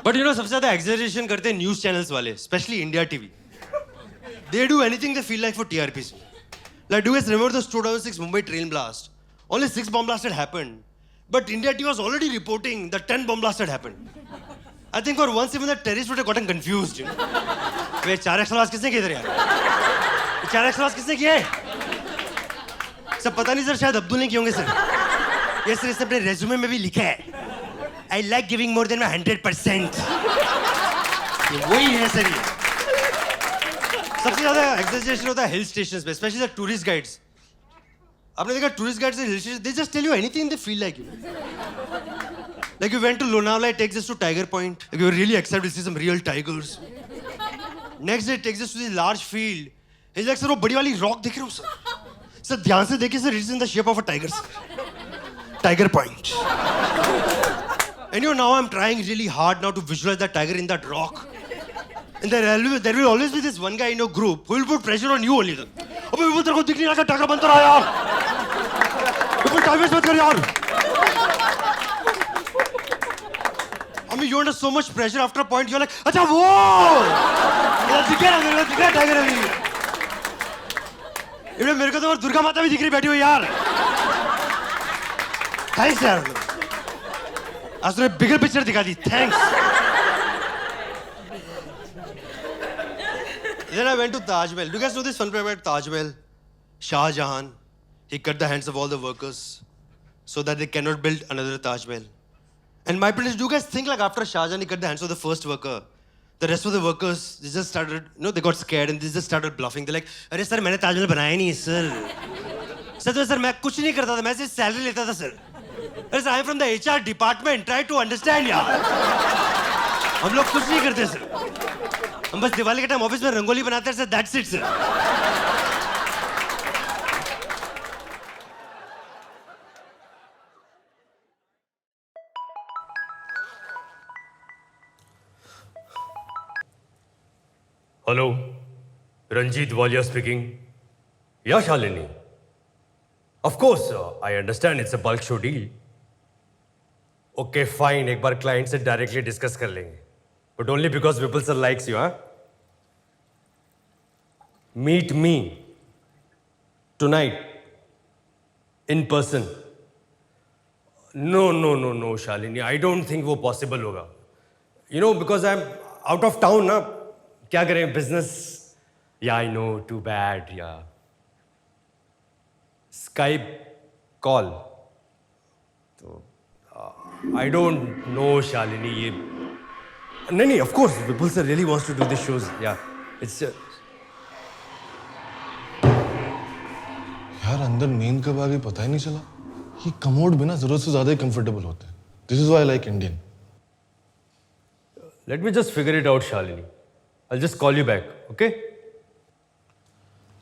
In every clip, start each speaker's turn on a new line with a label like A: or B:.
A: But you know सबसे ज्यादा exaggeration करते हैं न्यूज चैनल्स वाले, specially India TV. They do anything they feel like for TRPs. Like, do you guys remember the 2006 Mumbai train blast? Only 6 bomb blasts had happened. But India TV was already reporting that 10 bomb blasts had happened. I think for once even the terrorists would have gotten confused. You know? Way 4x आवाज किसने किया इधर यार? 4x आवाज किसने किया है? सब पता नहीं सर, शायद अब्दुल ने किए होंगे सर. ये सर इसने अपने रेज्यूमे में भी लिखा है. I like giving more than my 100%. वही है सर ये. सबसे ज्यादा एक्सैजरेशन होता है हिल स्टेशंस पे, स्पेशली द टूरिस्ट गाइड्स. आपने देखा tourist guides hill station, they just tell you anything they feel like. Like you went to Lonavala, it takes us to Tiger Point. Like you were really excited to see some real tigers. Next day it takes us to this large field. He's like, sir वो बड़ी वाली rock देख रहे हो sir? Sir ध्यान से देखिए sir, it's in the shape of a tiger. Tiger Point. And you know now I'm trying really hard now to visualize that tiger in that rock. And there will always be this one guy in your group who will put pressure on you only. अबे वो तेरे को दिख नहीं रहा, tiger बनता रहा यार. बिल्कुल टाइम वेस्ट मत कर यार. I mean, you're under so much pressure. After a point, you're like, अच्छा वो. ये दिख रहा टाइगर अभी. इधर मेरे को तो दुर्गा माता भी दिख रही बैठी हुई यार. Thanks यार. आज तूने बिगर पिक्चर दिखा दी. Thanks. Then I went to Taj Mahal. Do you guys know this fun fact about Taj Mahal? Shah Jahan, he cut the hands of all the workers so that they cannot build another Taj Mahal. And my point is, do you guys think like after Shah Jahan he cut the hands of the first worker, the rest of the workers, they just started, you know, they got scared and they just started bluffing. They're like, अरे sir मैंने ताज महल बनाया नहीं sir. Sir मैं कुछ नहीं करता था, मैं सिर्फ सैलरी लेता था सर. अरे sir, I'm from the HR department. Try to understand यार. हम लोग कुछ नहीं करते सर. हम बस दिवाली के टाइम ऑफिस में रंगोली बनाते हैं sir. That's it sir.
B: Hello, Ranjeet Walia speaking. या Shalini? Of course I understand it's a bulk show deal. Okay fine, एक बार क्लाइंट से डायरेक्टली डिस्कस कर लेंगे. But only because Vipul sir likes you, huh? Meet me tonight in person. No, Shalini. I don't think वो possible होगा. You know, because I'm out of town ना. क्या करें, business? Yeah, I know. Too bad. Yeah. Skype call. तो I don't know, Shalini. ये नहीं, of course, Vipul sir really wants to do these shows. Yeah, it's.
C: यार अंदर नींद कब आ गई पता ही नहीं चला. ये कमोड बिना जरूरत से ज्यादा ही कंफर्टेबल होते हैं. This is why I like Indian.
B: Let me just figure it out, Shalini. I'll just call you back, okay?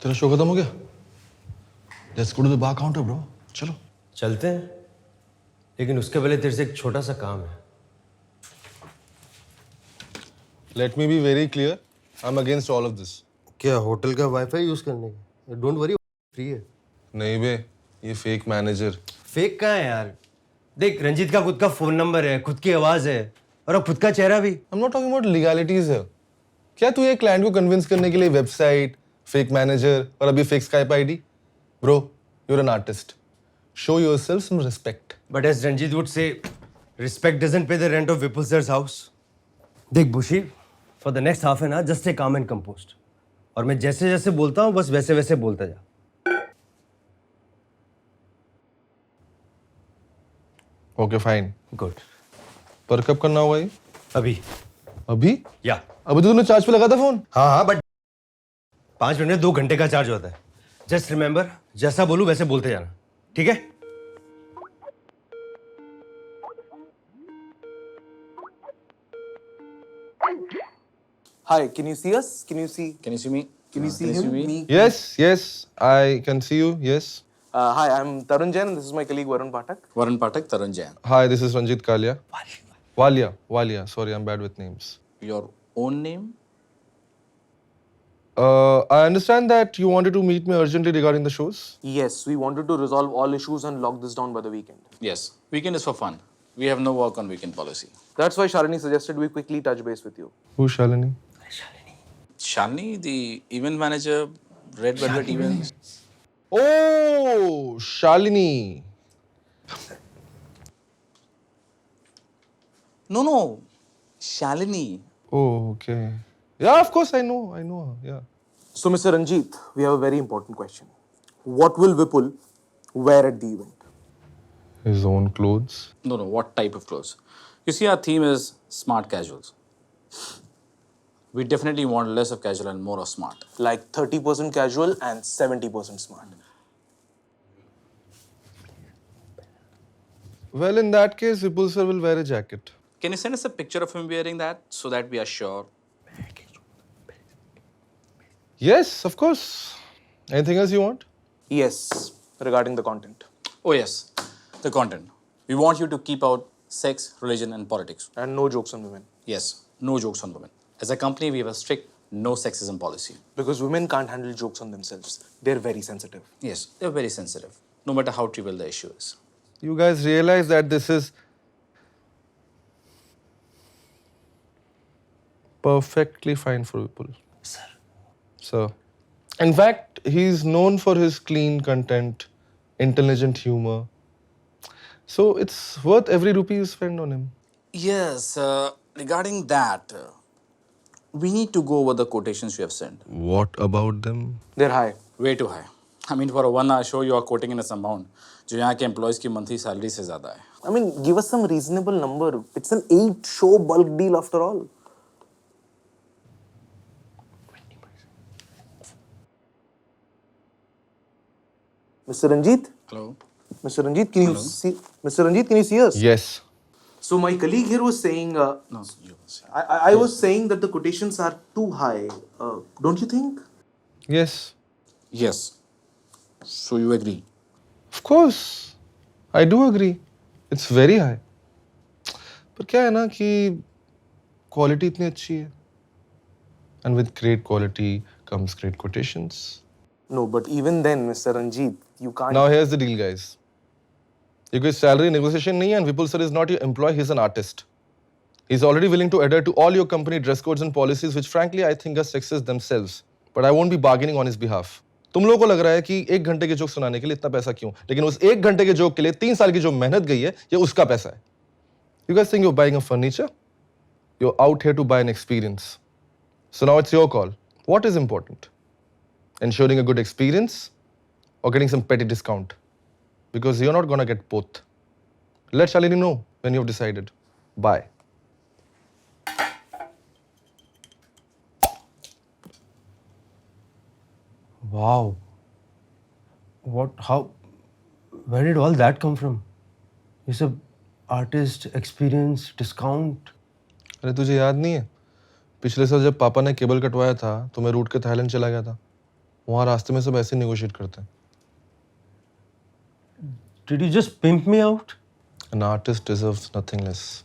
C: तेरा शो खत्म हो गया? Let's go to the bar counter, bro. चलो.
B: चलते हैं. लेकिन उसके पहले तेरे से एक छोटा सा काम है.
C: Let me be very clear. I'm against all of this.
A: क्या होटल का वाईफाई यूज करने का? डोंट वरी, फ्री है.
C: नहीं बे, ये फेक मैनेजर.
B: फेक कहाँ है यार? देख, रंजीत का खुद का फोन नंबर है, खुद की आवाज है और अब खुद का चेहरा भी.
C: I'm not talking about legalities here. क्या तू ये क्लाइंट को कन्विंस करने के लिए वेबसाइट, फेक मैनेजर और अभी fake Skype ID? Bro, you're an artist. Show yourself some respect.
B: But as Ranjit would say, respect doesn't pay the rent of Vipul sir's house. देख बुशी, for the next half an hour, just stay calm and composed. और मैं जैसे जैसे बोलता हूँ बस वैसे वैसे बोलता जा.
C: Okay, fine.
B: Good.
C: पर कब करना होगा ये?
B: अभी.
C: अभी?
B: या.
C: अभी तो तूने चार्ज पे लगा था फोन.
B: हाँ, बट 5 मिनट में 2 घंटे का चार्ज होता है. जस्ट रिमेंबर, जैसा बोलूँ वैसे बोलते जाना. ठीक है?
D: Hi, can you see us? Can you see?
E: Can you see me?
D: Can you see
E: Can you
D: him?
E: see me?
C: Yes, I can see you. Yes.
D: Hi, I'm Tarun Jain and this is my colleague Varun Pathak.
E: Varun Pathak, Tarun Jain.
C: Hi, this is Ranjit Kalia. Walia. Sorry, I'm bad with names.
E: Your own name?
C: I understand that you wanted to meet me urgently regarding the shows.
D: Yes, we wanted to resolve all issues and lock this down by the weekend.
E: Yes. Weekend is for fun. We have no work on weekend policy.
D: That's why Shalini suggested we quickly touch base with you.
C: Who's Shalini?
E: Shalini, the event manager, Red Velvet Events.
C: Oh, Shalini.
E: No. Shalini.
C: Oh, okay. Yeah, of course I know her. Yeah.
D: So, Mr. Ranjit, we have a very important question. What will Vipul wear at the event?
C: His own clothes.
E: No, what type of clothes? You see, our theme is smart casuals. We definitely want less of casual and more of smart.
D: Like 30% casual and 70% smart.
C: Well, in that case, Vipul sir will wear a jacket.
E: Can you send us a picture of him wearing that so that we are sure?
C: Yes, of course. Anything else you want?
D: Yes, regarding the content.
E: Oh, yes, the content. We want you to keep out sex, religion, and politics.
D: And no jokes on women.
E: Yes, no jokes on women. As a company, we have a strict no sexism policy.
D: Because women can't handle jokes on themselves. They're very sensitive.
E: Yes, they're very sensitive, no matter how trivial the issue is.
C: You guys realize that this is perfectly fine for Vipul. Sir. In fact, he's known for his clean content, intelligent humor. So it's worth every rupee you spend on him.
E: Yes, regarding that, we need to go over the quotations you have sent.
C: What about them?
D: They're high.
E: Way too high. I mean, for a 1 hour show, you are quoting in a amount जो यहाँ के employees की monthly salary से ज़्यादा है.
D: I mean, give us some reasonable number. It's an 8-show bulk deal after all. Mr. Ranjit?
E: Hello?
D: Mr. Ranjit, can you see? Mr. Ranjit, can you see us?
C: Yes.
D: So my colleague here was saying,
E: No, you can say.
D: I was saying that the quotations are too high. Don't you think?
C: Yes.
E: Yes. So you agree?
C: Of course. I do agree. It's very high. पर क्या है ना कि quality इतनी अच्छी है. And with great quality comes great quotations.
D: No, but even then, Mr. Ranjit, you can't.
C: Now here's the deal, guys. ये कोई salary negotiation नहीं है and Vipul sir is not your employee, he's an artist. He's already willing to adhere to all your company dress codes and policies, which frankly I think are sexist themselves. But I won't be bargaining on his behalf. तुम लोगों को लग रहा है कि 1 घंटे के joke सुनाने के लिए इतना पैसा क्यों? लेकिन उस 1 घंटे के जोक के लिए 3 साल की जो मेहनत गई है, ये उसका पैसा है. You guys think you're buying a furniture? You're out here to buy an experience. So now it's your call. What is important? Ensuring a good experience or getting some petty discount? Because you're not gonna get both. Let Shalini know when you've decided. Bye.
B: Wow. Where did all that come from? You said artist, experience, discount.
C: अरे तुझे याद नहीं है पिछले साल जब पापा ने केबल कटवाया था तो मैं रूट के थाईलैंड चला गया था वहाँ रास्ते में सब ऐसे नेगोशिएट करते हैं
B: Did you just pimp me out?
C: An artist deserves nothing less.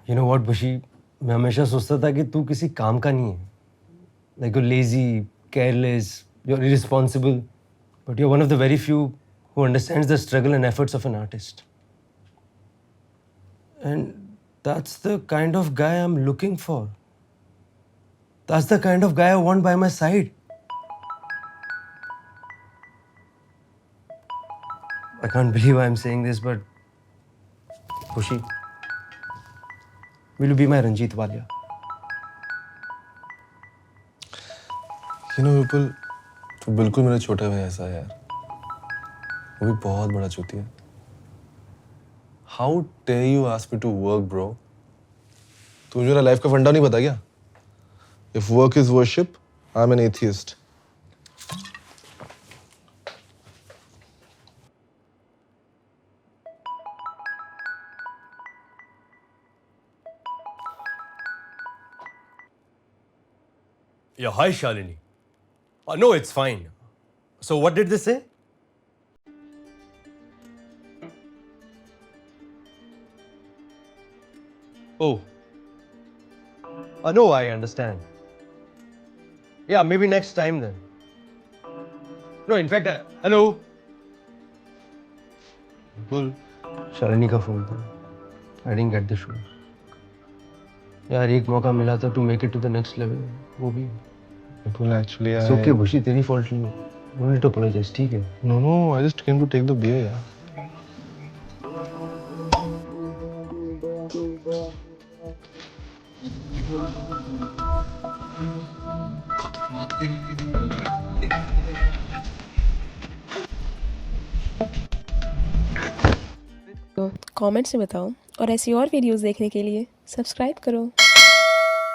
B: You know what, Bushi? मैं हमेशा सोचता था कि तू किसी काम का नहीं है. Like you're lazy, careless, you're irresponsible. But you're one of the very few who understands the struggle and efforts of an artist. And that's the kind of guy I'm looking for. That's the kind of guy I want by my side. I can't believe I'm saying this, but Khushi, will you be my Ranjit Walia?
C: You know, Vipul, तो बिल्कुल मेरा छोटा भाई ऐसा है यार वो भी बहुत बड़ा चूती है How dare you ask me to work, bro? तुझे मेरा लाइफ का फंडा नहीं पता क्या? If work is worship, I'm an atheist.
B: Yeah, hi Shalini. No, it's fine. So what did they say? Oh. No, I understand. Yeah, maybe next time then. No, in fact, hello.
C: बोल।
B: शालिनी का phone था। I didn't get the show. यार एक मौका मिला था to make it to the next level, वो भी
C: विपुल एक्चुअली
B: इट्स ओके खुशी, तेरी फॉल्ट नहीं है। नो नीड टू अपोलोजाइज, ठीक है?
C: No, I just came to take the beer, yeah.
F: Comments में बताओ और ऐसी और वीडियोस देखने के लिए सब्सक्राइब करो।